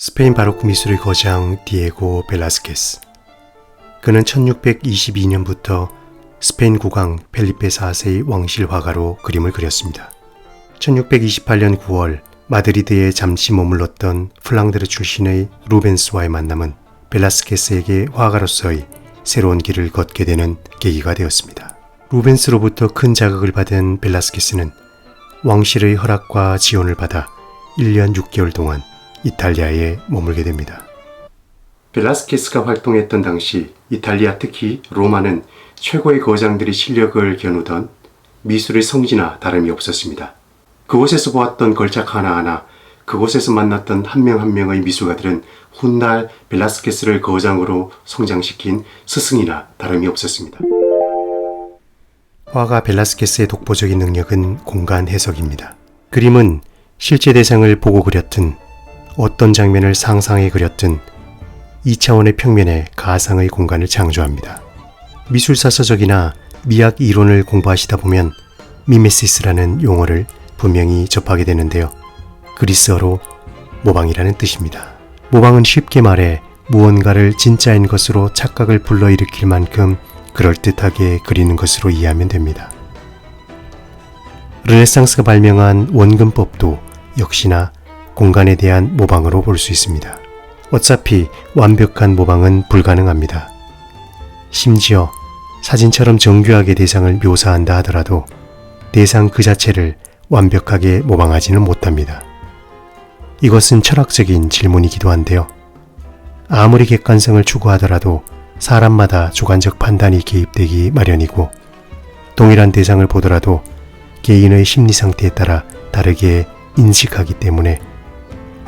스페인 바로크 미술의 거장 디에고 벨라스케스. 그는 1622년부터 스페인 국왕 펠리페 4세의 왕실 화가로 그림을 그렸습니다. 1628년 9월 마드리드에 잠시 머물렀던 플랑드르 출신의 루벤스와의 만남은 벨라스케스에게 화가로서의 새로운 길을 걷게 되는 계기가 되었습니다. 루벤스로부터 큰 자극을 받은 벨라스케스는 왕실의 허락과 지원을 받아 1년 6개월 동안 이탈리아에 머물게 됩니다. 벨라스케스가 활동했던 당시 이탈리아, 특히 로마는 최고의 거장들이 실력을 겨누던 미술의 성지나 다름이 없었습니다. 그곳에서 보았던 걸작 하나하나, 그곳에서 만났던 한 명 한 명의 미술가들은 훗날 벨라스케스를 거장으로 성장시킨 스승이나 다름이 없었습니다. 화가 벨라스케스의 독보적인 능력은 공간 해석입니다. 그림은 실제 대상을 보고 그렸든 어떤 장면을 상상해 그렸든 2차원의 평면에 가상의 공간을 창조합니다. 미술사 서적이나 미학 이론을 공부하시다 보면 미메시스라는 용어를 분명히 접하게 되는데요. 그리스어로 모방이라는 뜻입니다. 모방은 쉽게 말해 무언가를 진짜인 것으로 착각을 불러일으킬 만큼 그럴듯하게 그리는 것으로 이해하면 됩니다. 르네상스가 발명한 원근법도 역시나 공간에 대한 모방으로 볼 수 있습니다. 어차피 완벽한 모방은 불가능합니다. 심지어 사진처럼 정교하게 대상을 묘사한다 하더라도 대상 그 자체를 완벽하게 모방하지는 못합니다. 이것은 철학적인 질문이기도 한데요. 아무리 객관성을 추구하더라도 사람마다 주관적 판단이 개입되기 마련이고, 동일한 대상을 보더라도 개인의 심리 상태에 따라 다르게 인식하기 때문에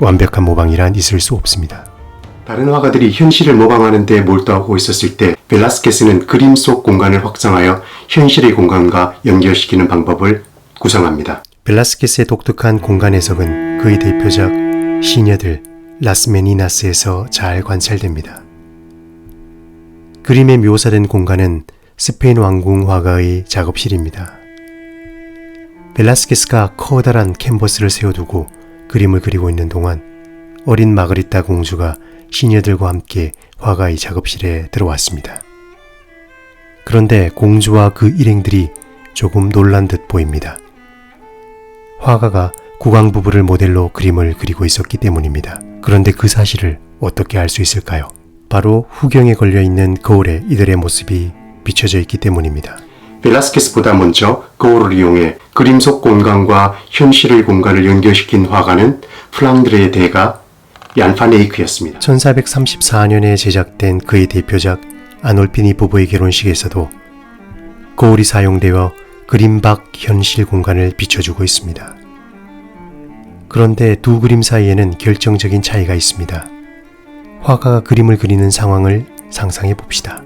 완벽한 모방이란 있을 수 없습니다. 다른 화가들이 현실을 모방하는 데 몰두하고 있었을 때 벨라스케스는 그림 속 공간을 확장하여 현실의 공간과 연결시키는 방법을 구상합니다. 벨라스케스의 독특한 공간 해석은 그의 대표작 시녀들 라스 메니나스에서 잘 관찰됩니다. 그림에 묘사된 공간은 스페인 왕궁 화가의 작업실입니다. 벨라스케스가 커다란 캔버스를 세워두고 그림을 그리고 있는 동안 어린 마그리타 공주가 시녀들과 함께 화가의 작업실에 들어왔습니다. 그런데 공주와 그 일행들이 조금 놀란 듯 보입니다. 화가가 국왕 부부를 모델로 그림을 그리고 있었기 때문입니다. 그런데 그 사실을 어떻게 알 수 있을까요? 바로 후경에 걸려있는 거울에 이들의 모습이 비춰져 있기 때문입니다. 벨라스케스보다 먼저 거울을 이용해 그림 속 공간과 현실의 공간을 연결시킨 화가는 플랑드르의 대가 얀 반 에이크였습니다. 1434년에 제작된 그의 대표작 아놀피니 부부의 결혼식에서도 거울이 사용되어 그림 밖 현실 공간을 비춰주고 있습니다. 그런데 두 그림 사이에는 결정적인 차이가 있습니다. 화가가 그림을 그리는 상황을 상상해 봅시다.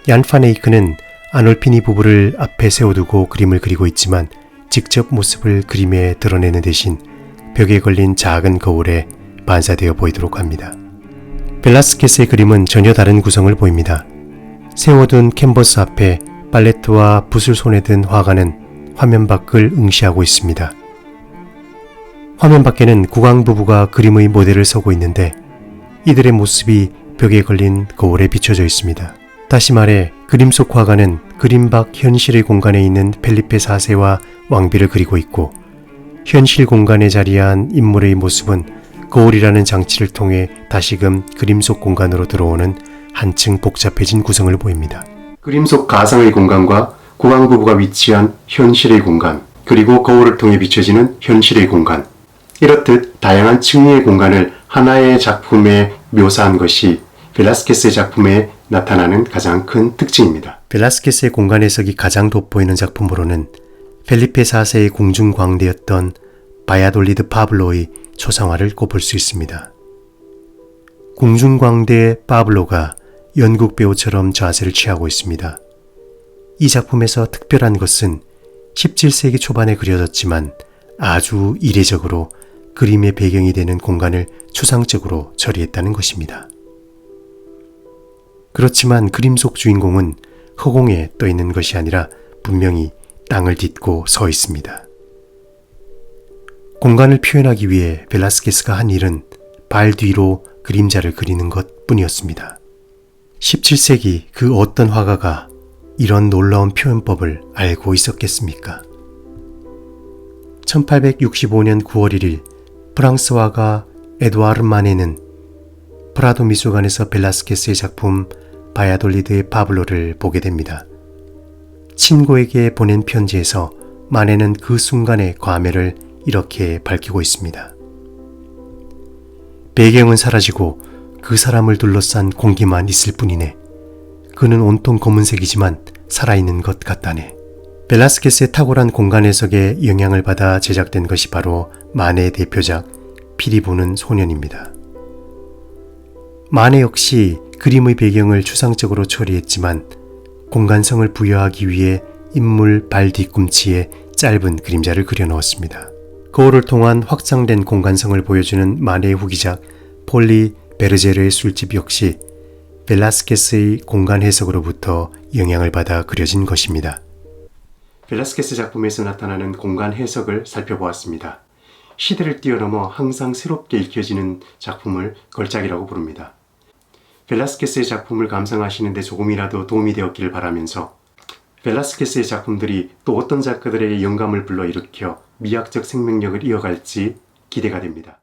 얀 반 에이크는 아놀피니 부부를 앞에 세워두고 그림을 그리고 있지만 직접 모습을 그림에 드러내는 대신 벽에 걸린 작은 거울에 반사되어 보이도록 합니다. 벨라스케스의 그림은 전혀 다른 구성을 보입니다. 세워둔 캔버스 앞에 팔레트와 붓을 손에 든 화가는 화면 밖을 응시하고 있습니다. 화면 밖에는 국왕 부부가 그림의 모델을 서고 있는데 이들의 모습이 벽에 걸린 거울에 비춰져 있습니다. 다시 말해 그림 속 화가는 그림 밖 현실의 공간에 있는 펠리페 4세와 왕비를 그리고 있고, 현실 공간에 자리한 인물의 모습은 거울이라는 장치를 통해 다시금 그림 속 공간으로 들어오는 한층 복잡해진 구성을 보입니다. 그림 속 가상의 공간과 국왕 부부가 위치한 현실의 공간, 그리고 거울을 통해 비춰지는 현실의 공간, 이렇듯 다양한 층위의 공간을 하나의 작품에 묘사한 것이 벨라스케스의 작품에 나타나는 가장 큰 특징입니다. 벨라스케스의 공간 해석이 가장 돋보이는 작품으로는 펠리페 4세의 궁중 광대였던 바야돌리드 파블로의 초상화를 꼽을 수 있습니다. 궁중 광대 파블로가 연극 배우처럼 자세를 취하고 있습니다. 이 작품에서 특별한 것은 17세기 초반에 그려졌지만 아주 이례적으로 그림의 배경이 되는 공간을 추상적으로 처리했다는 것입니다. 그렇지만 그림 속 주인공은 허공에 떠 있는 것이 아니라 분명히 땅을 딛고 서 있습니다. 공간을 표현하기 위해 벨라스케스가 한 일은 발 뒤로 그림자를 그리는 것 뿐이었습니다. 17세기 그 어떤 화가가 이런 놀라운 표현법을 알고 있었겠습니까? 1865년 9월 1일 프랑스 화가 에두아르 마네는 프라도 미술관에서 벨라스케스의 작품 바야돌리드의 파블로를 보게 됩니다. 친구에게 보낸 편지에서 마네는 그 순간의 과매를 이렇게 밝히고 있습니다. 배경은 사라지고 그 사람을 둘러싼 공기만 있을 뿐이네. 그는 온통 검은색이지만 살아있는 것 같다네. 벨라스케스의 탁월한 공간 해석에 영향을 받아 제작된 것이 바로 마네의 대표작 피리 부는 소년입니다. 마네 역시 그림의 배경을 추상적으로 처리했지만 공간성을 부여하기 위해 인물 발 뒤꿈치에 짧은 그림자를 그려 넣었습니다. 거울을 통한 확장된 공간성을 보여주는 마네의 후기작 폴리 베르제르의 술집 역시 벨라스케스의 공간 해석으로부터 영향을 받아 그려진 것입니다. 벨라스케스 작품에서 나타나는 공간 해석을 살펴보았습니다. 시대를 뛰어넘어 항상 새롭게 익혀지는 작품을 걸작이라고 부릅니다. 벨라스케스의 작품을 감상하시는 데 조금이라도 도움이 되었기를 바라면서 벨라스케스의 작품들이 또 어떤 작가들에게 영감을 불러일으켜 미학적 생명력을 이어갈지 기대가 됩니다.